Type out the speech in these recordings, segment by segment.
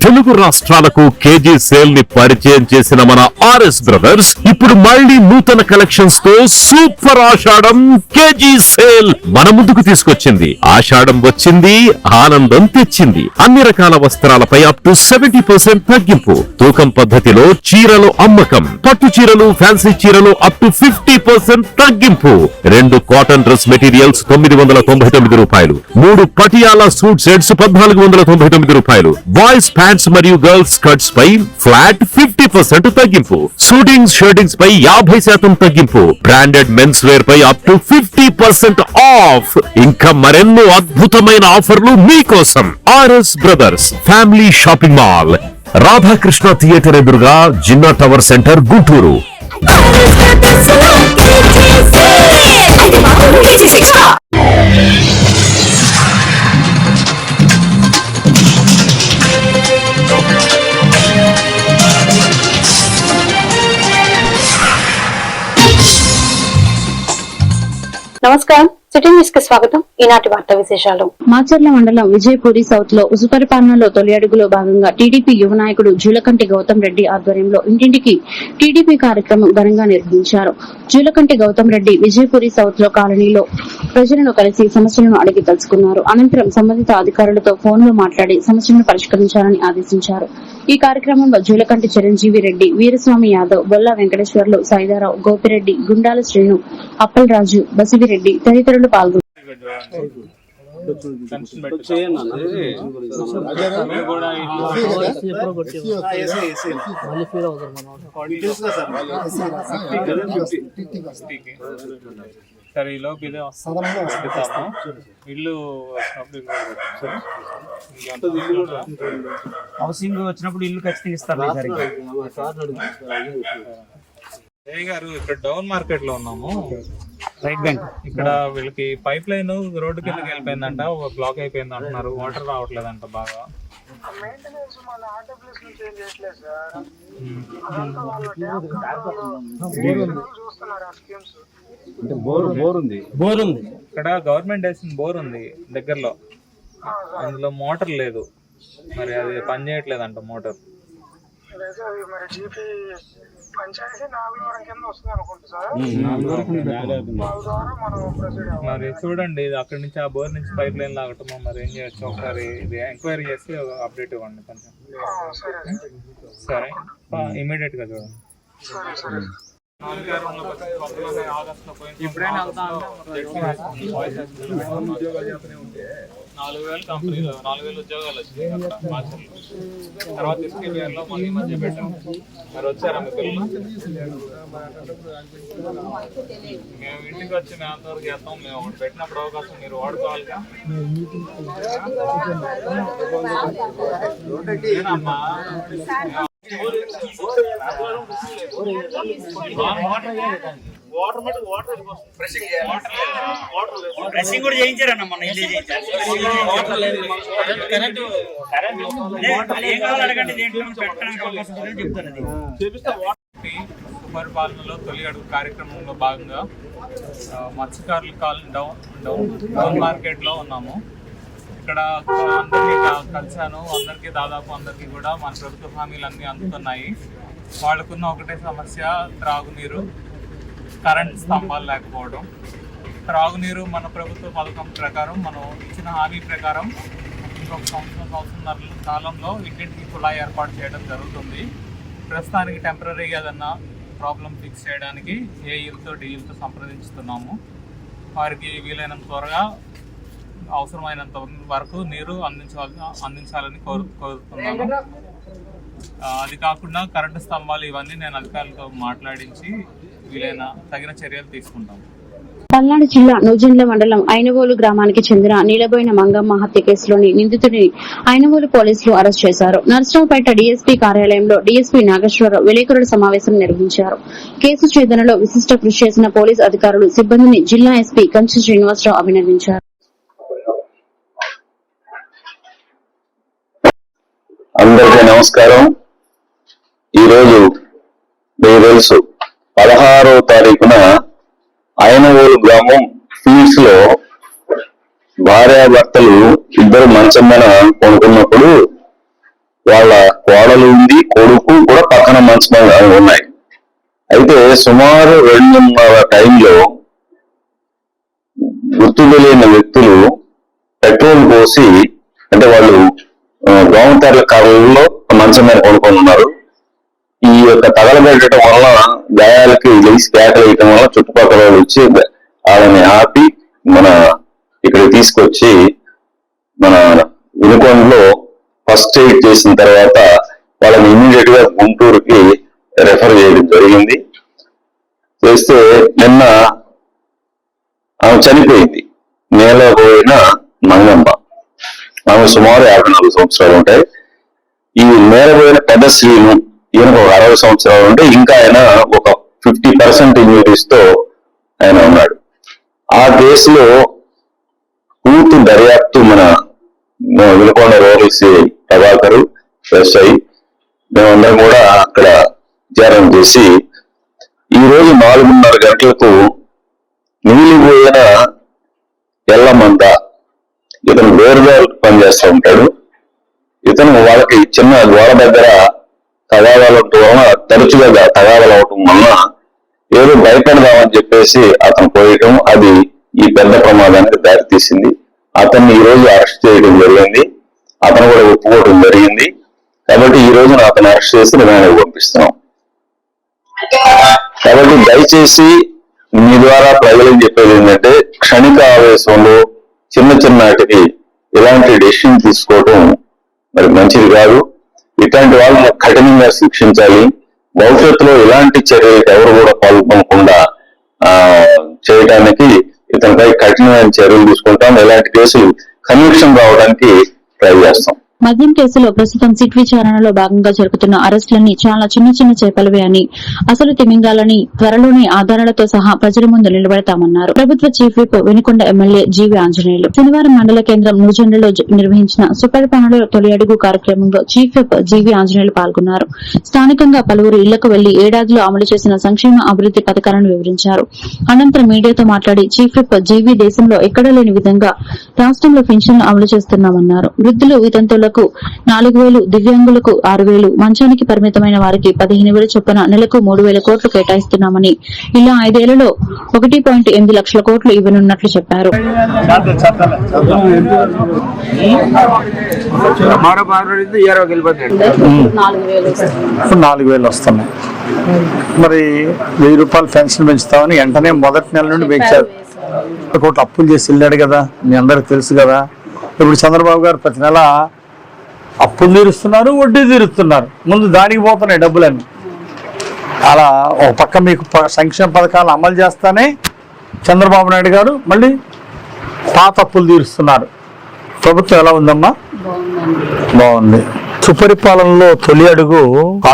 తెలుగు రాష్ట్రాలకు KG sale ని పరిచయం చేసిన మన ఆర్ఎస్ బ్రదర్స్ ఇప్పుడు మళ్ళీ నూతన కలెక్షన్స్ తో సూపర్ ఆషాఢం కేజీ సేల్ మన ముందుకు తీసుకొచ్చింది. ఆషాఢం వచ్చింది, ఆనందం తెచ్చింది. అన్ని రకాల వస్త్రాలపై అప్ టు 70% తగ్గింపు. తూకం పద్ధతిలో చీరలు అమ్మకం. పట్టు చీరలు, ఫ్యాన్సీ చీరలు అప్ టు 50% తగ్గింపు. 2 కాటన్ డ్రెస్ మెటీరియల్స్ 999 రూపాయలు. 3 పటియాలా సూట్ సెట్స్ 1499 రూపాయలు. బాయ్స్ ప్యాంట్స్ మరియు గర్ల్స్ స్కర్ట్స్ పై ఫ్లాట్ 50% తగ్గింపు. షూటింగ్స్ షర్టింగ్స్ పై 50% తగ్గింపు. బ్రాండెడ్ మెన్స్ వేర్ పై అప్ టు 50% ఆఫ్. ఇంకా మరెన్నో అద్భుతమైన ఆఫర్లు మీకోసం. RS brothers family shopping mall, Radhakrishna theatre ఎదురుగా, జిన్నా టవర్ సెంటర్, గుంటూరు. నమస్కారం, సిటీ న్యూస్ కి స్వాగతం. ఈనాటి వార్తా విశేషాలు. మాచర్ల మండలం విజయపూరి సౌత్ లో సుపరిపాలనలో తొలి అడుగులో భాగంగా టీడీపీ యువ నాయకుడు జూలకంటి గౌతమ్ రెడ్డి ఆధ్వర్యంలో ఇంటింటికి టీడీపీ కార్యక్రమం ఘనంగా నిర్వహించారు. జూలకంటి గౌతమ్ రెడ్డి విజయపూరి సౌత్ లో కాలనీలో ప్రజలను కలిసి సమస్యలను అడిగి తెలుసుకున్నారు. అనంతరం సంబంధిత అధికారులతో ఫోన్ లో మాట్లాడి సమస్యలను పరిష్కరించాలని ఆదేశించారు. ఈ కార్యక్రమంలో జూలకంటి చిరంజీవి రెడ్డి, వీరస్వామి యాదవ్, బొల్లా వెంకటేశ్వర్లు, సైదారావు, గోపిరెడ్డి, గుండాల శ్రీను, అప్పల్ రాజు, బసివిరెడ్డి తదితరులు పాల్గొన్నారు. సరే, ఈ లోపు ఇదే వస్తాము. ఇల్లు హౌసింగ్ వచ్చినప్పుడు ఇల్లు ఖచ్చితంగా ఇస్తారు. గారు ఇక్కడ డౌన్ మార్కెట్ లో ఉన్నాము, రైట్ బ్యాంక్. ఇక్కడ వీళ్ళకి పైప్ లైన్ రోడ్డు కిందకి వెళ్ళిపోయిందంట, బ్లాక్ అయిపోయింది అంటున్నారు. వాటర్ రావట్లేదంట బాగా. ఇక్కడ గవర్నమెంట్ వేసిన బోర్ ఉంది దగ్గరలో, అందులో మోటార్ లేదు. మరి అది పని చేయట్లేదంట మోటార్. మరి చూడండి, అక్కడి నుంచి ఆ బోర్ నుంచి పైప్ లైన్ లాగటమో మరి ఏం చేయొచ్చు ఒకసారి ఇది ఎంక్వైరీ చేసి అప్డేట్ ఇవ్వండి కొంచెం. సరే, ఇమీడియట్ గా చూడండి. 4,000 కంపెనీలో 4,000 ఉద్యోగాలు వచ్చినాయి. తర్వాత ఎస్కేబిఆర్ లో మళ్ళీ మధ్య పెట్టాం. మరి వచ్చారా మీ పిల్లలు? మేము ఇంటికి వచ్చి మేము అంతవరకు చేస్తాం. మేము ఒకటి పెట్టినప్పుడు అవకాశం మీరు వాడుకోవాలిగా. ప్రెసింగ్ కూడా చేయించారన్న మొన్న. సుపరిపాలనలో తొలి అడుగు కార్యక్రమంలో భాగంగా మత్స్యకారుల కాలనీ డౌన్ మార్కెట్ లో ఉన్నాము. ఇక్కడ అందరికీ కలిశాను. దాదాపు అందరికీ కూడా మన ప్రభుత్వ హామీలు అన్నీ అందుతున్నాయి. వాళ్ళకున్న ఒకటే సమస్య త్రాగునీరు, కరెంట్ స్తంభాలు లేకపోవడం. త్రాగునీరు మన ప్రభుత్వ పథకం ప్రకారం, మనం ఇచ్చిన హామీ ప్రకారం ఇంకొక సంవత్సరం కాలంలో ఇంటింటికి కుళాయి ఏర్పాటు చేయడం జరుగుతుంది. ప్రస్తుతానికి టెంపరీగా ఏదన్నా ప్రాబ్లం ఫిక్స్ చేయడానికి ఏఈలతో డిఈలతో సంప్రదించుతున్నాము. వారికి వీలైనంత త్వరగా అవసరమైనంత వరకు నీరు అందించాలని కోరుతున్నాము. అది కాకుండా కరెంటు స్తంభాలు ఇవన్నీ నేను అధికారులతో మాట్లాడించి వీలైన తగిన చర్యలు తీసుకుంటాము. పల్నాడు జిల్లా నూజెండ్ల మండలం ఐనవోలు గ్రామానికి చెందిన నీలబోయిన మంగమ్మ హత్య కేసులోని నిందితుడిని ఐనవోలు పోలీసులు అరెస్ట్ చేశారు. నర్సరావుపేట డీఎస్పీ కార్యాలయంలో డీఎస్పీ నాగేశ్వరరావు విలేకరుల సమావేశం నిర్వహించారు. కేసు ఛేదనలో విశిష్ట కృషి చేసిన పోలీసు అధికారులు, సిబ్బందిని జిల్లా ఎస్పీ కంచి శ్రీనివాసరావు అభినందించారు. అందరికీ నమస్కారం. ఈరోజు మీకు తెలుసు 16వ తారీఖున ఐనవోలు గ్రామం ఫీల్డ్స్ లో భార్యాభర్తలు ఇద్దరు మంచం మీద కొనుక్కున్నప్పుడు వాళ్ళ కోడలు ఉంది, కొడుకు కూడా పక్కన మంచం ఉన్నాయి. అయితే సుమారు 2:30 టైంలో గుర్తు తెలియని వ్యక్తులు పెట్రోల్ పోసి, అంటే వాళ్ళు గోమతెరల కర్రల్లో మంచం మీద కొనుక్కొని ఉన్నారు. ఈ యొక్క తగలబెట్టడం వల్ల గాయాలకి లేచి కేకలు వేయటం వల్ల చుట్టుపక్కల వాళ్ళు వచ్చి వాళ్ళని ఆపి ఇక్కడ తీసుకొచ్చి మన వినుకొండలో ఫస్ట్ ఎయిడ్ చేసిన తర్వాత వాళ్ళని ఇమ్మీడియట్ గా గుంటూరుకి రెఫర్ చేయడం జరిగింది. చేస్తే నిన్న ఆమె చనిపోయింది. నేలబోయిన మంగమ్మ, ఆమె సుమారు 54 సంవత్సరాలు ఉంటాయి. ఈ నేలబోయిన పెద్ద శ్రీను, ఈయనకు ఒక 60 సంవత్సరాలు ఉంటే ఇంకా ఆయన ఒక 50% ఇంజురీస్ తో ఆయన ఉన్నాడు. ఆ కేసులో పూర్తి దర్యాప్తు మన Vinukonda rural CI Prabhakar, SI మేమందరం కూడా అక్కడ విచారణ చేసి ఈ రోజు 4:30 గంటలకు మిగిలిపోయిన ఎల్లమంద, ఇతను వేరుగా పనిచేస్తూ ఉంటాడు. ఇతను వాళ్ళకి చిన్న గోడ దగ్గర తగాదాలవటం వలన, తరచుగా తగాదాలు అవటం వలన ఏదో భయపడదామని చెప్పేసి అతను పోయటం, అది ఈ పెద్ద ప్రమాదానికి దారితీసింది. అతన్ని ఈ రోజు అరెస్ట్ చేయడం జరిగింది. అతను కూడా ఒప్పుకోవడం జరిగింది. కాబట్టి ఈ రోజున అతను అరెస్ట్ చేసి రిమాండ్కి పంపిస్తున్నాం. కాబట్టి దయచేసి మీ ద్వారా ప్రజలకు చెప్పేది ఏంటంటే, క్షణిక ఆవేశంలో చిన్నటికి ఇలాంటి డెసిషన్ తీసుకోవటం మరి మంచిది కాదు. ఇట్లాంటి వాళ్ళని కఠినంగా శిక్షించాలి. భవిష్యత్తులో ఇలాంటి చర్యలకు ఎవరు కూడా పాల్గొనకుండా చేయడానికి ఇతనిపై కఠినమైన చర్యలు తీసుకుంటాం. ఇలాంటి కేసులు కన్విక్షన్ రావడానికి ట్రై చేస్తాం. మద్యం కేసులో ప్రస్తుతం సిట్ విచారణలో భాగంగా జరుగుతున్న అరెస్టులన్నీ చాలా చిన్న చేపలవే అని, అసలు తిమింగాలని త్వరలోనే ఆధారాలతో సహా ప్రజల ముందు నిలబెడతామన్నారు ప్రభుత్వ చీఫ్ విప్ వినుకొండ ఎమ్మెల్యే జీవి ఆంజనేయులు. శనివారం మండల కేంద్రం నూజెండలో నిర్వహించిన సుపరిపాలనలో తొలి అడుగు కార్యక్రమంలో చీఫ్ విప్ జీవి ఆంజనేయులు పాల్గొన్నారు. స్థానికంగా పలువురు ఇళ్లకు వెళ్లి ఏడాదిలో అమలు చేసిన సంక్షేమ అభివృద్ది పథకాలను వివరించారు. అనంతరం మీడియాతో మాట్లాడి చీఫ్ విప్ జీవి దేశంలో ఎక్కడా లేని విధంగా రాష్ట్రంలో పింఛన్లు అమలు చేస్తున్నామన్నారు. వృద్ధులు, వితంతువులకు 4,000, దివ్యాంగులకు 6,000, మంచానికి పరిమితమైన వారికి 15,000 చొప్పున నెలకు 3,000 కోట్లు కేటాయిస్తున్నామని, ఇలా 5 ఏళ్లలో 1.8 లక్షల కోట్లు ఇవ్వనున్నట్లు చెప్పారు. 4,000 వస్తున్నాయి. మరి 1,000 రూపాయలు పెన్షన్ పెంచుతామని వెంటనే మొదటి నెల నుండి పెంచారు. కోట్లు అప్పులు చేసి వెళ్ళాడు కదా, మీ అందరికి తెలుసు కదా. ఇప్పుడు చంద్రబాబు గారు ప్రతి నెల అప్పులు తీరుస్తున్నారు, వడ్డీ తీరుస్తున్నారు. ముందు దానికి పోతున్నాయి డబ్బులన్నీ. అలా ఒక పక్క మీకు సంక్షేమ పథకాలు అమలు చేస్తానే చంద్రబాబు నాయుడు గారు మళ్ళీ పాత అప్పులు తీరుస్తున్నారు. ప్రభుత్వం ఎలా ఉందమ్మా? బాగుంది. సుపరిపాలనలో తొలి అడుగు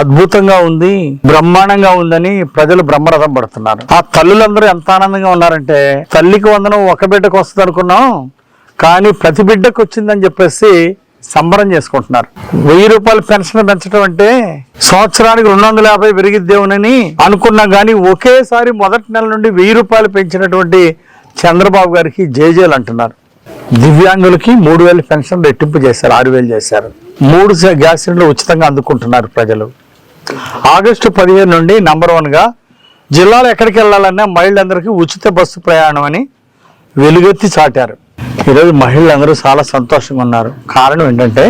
అద్భుతంగా ఉంది, బ్రహ్మాండంగా ఉందని ప్రజలు బ్రహ్మరథం పడుతున్నారు. ఆ తల్లులందరూ ఎంత ఆనందంగా ఉన్నారంటే, తల్లికి వందనం ఒక బిడ్డకు వస్తుంది అనుకున్నాం, కానీ ప్రతి బిడ్డకు వచ్చిందని చెప్పేసి సంబరం చేసుకుంటున్నారు. 1,000 రూపాయల పెన్షన్ పెంచడం అంటే సంవత్సరానికి 250 పెరిగిద్దేమోనని అనుకున్నాం, కానీ ఒకేసారి మొదటి నెల నుండి 1,000 రూపాయలు పెంచినటువంటి చంద్రబాబు గారికి జేజేలు అంటున్నారు. దివ్యాంగులకి 3,000 పెన్షన్ రెట్టింపు చేశారు, 6,000 చేశారు. 3 గ్యాస్ సిలిండర్లు ఉచితంగా అందుకుంటున్నారు ప్రజలు. ఆగస్టు 15 నుండి నంబర్ 1గా జిల్లాలో ఎక్కడికి వెళ్ళాలన్నా మహిళలందరికీ ఉచిత బస్సు ప్రయాణం అని వెలుగెత్తి చాటారు. ఈరోజు మహిళలందరూ చాలా సంతోషంగా ఉన్నారు. కారణం ఏంటంటే,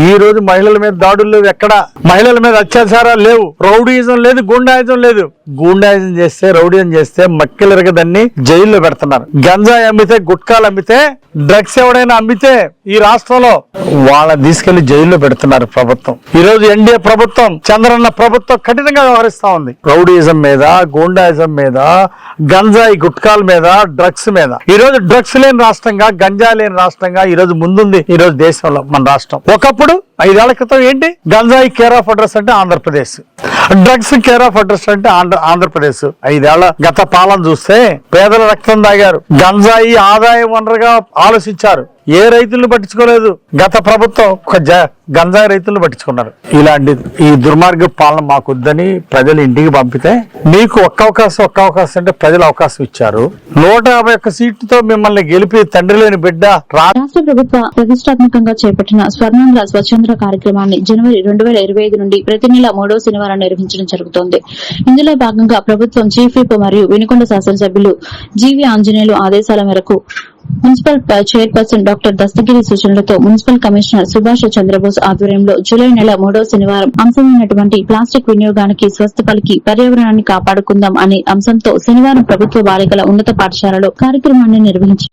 ఈ రోజు మహిళల మీద దాడులు లేవు, ఎక్కడ మహిళల మీద అత్యాచారాలు లేవు, రౌడీయిజం లేదు, గూండాయిజం లేదు. గూండాయిజం చేస్తే, రౌడీజం చేస్తే మక్కిలరగదాన్ని జైల్లో పెడుతున్నారు. గంజాయి అమ్మితే, గుట్కాలు అమ్మితే, డ్రగ్స్ ఎవడైనా అమ్మితే ఈ రాష్ట్రంలో వాళ్ళని తీసుకెళ్లి జైల్లో పెడుతున్నారు ప్రభుత్వం. ఈ రోజు ఎన్డీఏ ప్రభుత్వం, చంద్రన్న ప్రభుత్వం కఠినంగా వ్యవహరిస్తా ఉంది. రౌడీయిజం మీద, గూండాయిజం మీద, గంజాయి గుట్కాల మీద, డ్రగ్స్ మీద. ఈ రోజు డ్రగ్స్ లేని రాష్ట్రంగా, గంజాయి లేని రాష్ట్రంగా ఈ రోజు ముందుంది ఈ రోజు దేశంలో మన రాష్ట్రం. ఒకప్పుడు 5 ఏళ్ల క్రితం ఏంటి, గంజాయి కేర్ ఆఫ్ అడ్రస్ అంటే Andhra Pradesh, drugs care of address అంటే ఆంధ్రప్రదేశ్. 5 ఏళ్ల గత పాలన చూస్తే పేదల రక్తం తాగారు, గంజాయి ఆదాయ వనరుగా ఆలోచించారు. ఏ రైతులను పట్టించుకోలేదు. గత ప్రభుత్వం ఒక గంజాయి రైతులను పట్టించుకున్నారు. ఇలాంటి ఈ దుర్మార్గ పాలన మాకొద్దని ప్రజలు ఇంటికి పంపితే మీకు ఒక్క అవకాశం అంటే ప్రజలు అవకాశం ఇచ్చారు. 151 సీట్లతో మిమ్మల్ని గెలిపి తండ్రి లేని బిడ్డ రాష్ట్ర ప్రభుత్వ ప్రతిష్టాత్మకంగా చేపట్టిన స్వర్ణాంధ్ర స్వచ్ఛంద్ర కార్యక్రమాన్ని జనవరి 2025 నుండి ప్రతి నెల 3వ శనివారం నిర్వహించడం జరుగుతోంది. ఇందులో భాగంగా ప్రభుత్వం చీఫ్ విప్ మరియు వినుకొండ శాసనసభ్యులు జీవి ఆంజనేయులు ఆదేశాల మేరకు మున్సిపల్ చైర్పర్సన్ డాక్టర్ దస్తగిరి సూచనలతో మున్సిపల్ కమిషనర్ సుభాష్ చంద్రబోస్ ఆధ్వర్యంలో జూలై నెల 3వ శనివారం అంశమైనటువంటి ప్లాస్టిక్ వినియోగానికి స్వస్థ పలికి పర్యావరణాన్ని కాపాడుకుందాం అనే అంశంతో శనివారం ప్రభుత్వ బాలికల ఉన్నత పాఠశాలలో కార్యక్రమాన్ని నిర్వహించారు.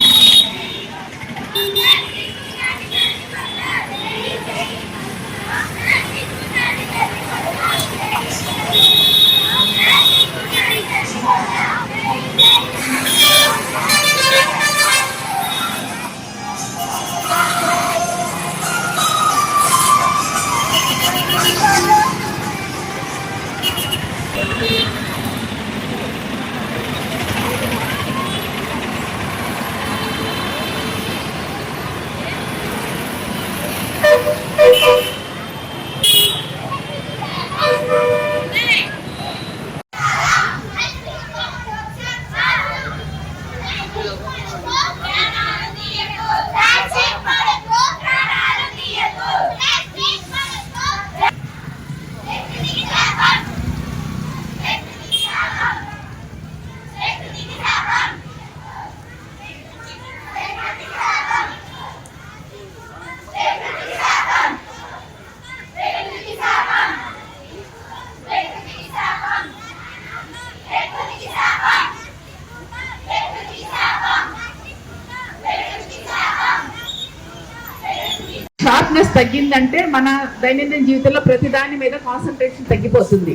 షార్ప్నెస్ తగ్గిందంటే మన దైనందిన జీవితంలో ప్రతి దాని మీద కాన్సన్ట్రేషన్ తగ్గిపోతుంది.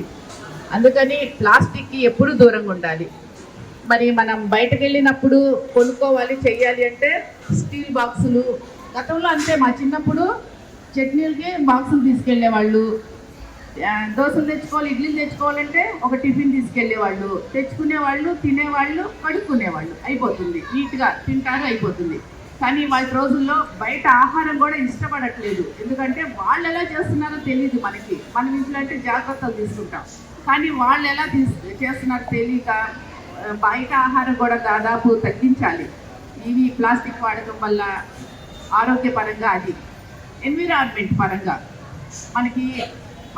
అందుకని ప్లాస్టిక్కి ఎప్పుడు దూరంగా ఉండాలి. మరి మనం బయటకు వెళ్ళినప్పుడు కొనుక్కోవాలి చెయ్యాలి అంటే స్టీల్ బాక్సులు, గతంలో అంతే మా చిన్నప్పుడు చట్నీలకి బాక్సులు తీసుకెళ్లేవాళ్ళు, దోశలు తెచ్చుకోవాలి ఇడ్లీలు తెచ్చుకోవాలంటే ఒక టిఫిన్ తీసుకెళ్లేవాళ్ళు, తెచ్చుకునేవాళ్ళు, తినేవాళ్ళు, కడుక్కునేవాళ్ళు, అయిపోతుంది, నీట్గా తింటారు అయిపోతుంది. కానీ వాళ్ళ రోజుల్లో బయట ఆహారం కూడా ఇష్టపడట్లేదు. ఎందుకంటే వాళ్ళు ఎలా చేస్తున్నారో తెలియదు మనకి. మనం ఇంట్లో అంటే జాగ్రత్తలు తీసుకుంటాం, కానీ వాళ్ళు ఎలా చేస్తున్నారో తెలియక బయట ఆహారం కూడా దాదాపు తగ్గించాలి. ఇవి ప్లాస్టిక్ వాడకం వల్ల ఆరోగ్యపరంగా, అది ఎన్విరాన్మెంట్ పరంగా మనకి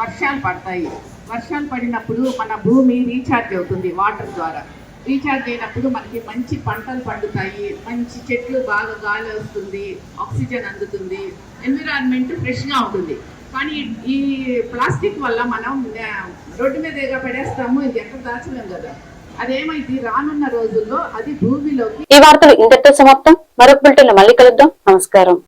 వర్షాలు పడతాయి. వర్షాలు పడినప్పుడు మన భూమి రీఛార్జ్ అవుతుంది వాటర్ ద్వారా. రీఛార్జ్ అయినప్పుడు మనకి మంచి పంటలు పండుతాయి, మంచి చెట్లు బాగా గాలి వస్తుంది, ఆక్సిజన్ అందుతుంది, ఎన్విరాన్మెంట్ ఫ్రెష్గా ఉంటుంది. కానీ ఈ ప్లాస్టిక్ వల్ల మనం రోడ్డు మీద పడేస్తాము, ఇది ఎక్కడ దాచలేం కదా. అదేమైతే రానున్న రోజుల్లో అది భూమిలోకి. ఈ వార్తలు ఇంతటితో సమాప్తం. మరొక బులెటిన్లో మళ్ళీ కలుద్దాం. నమస్కారం.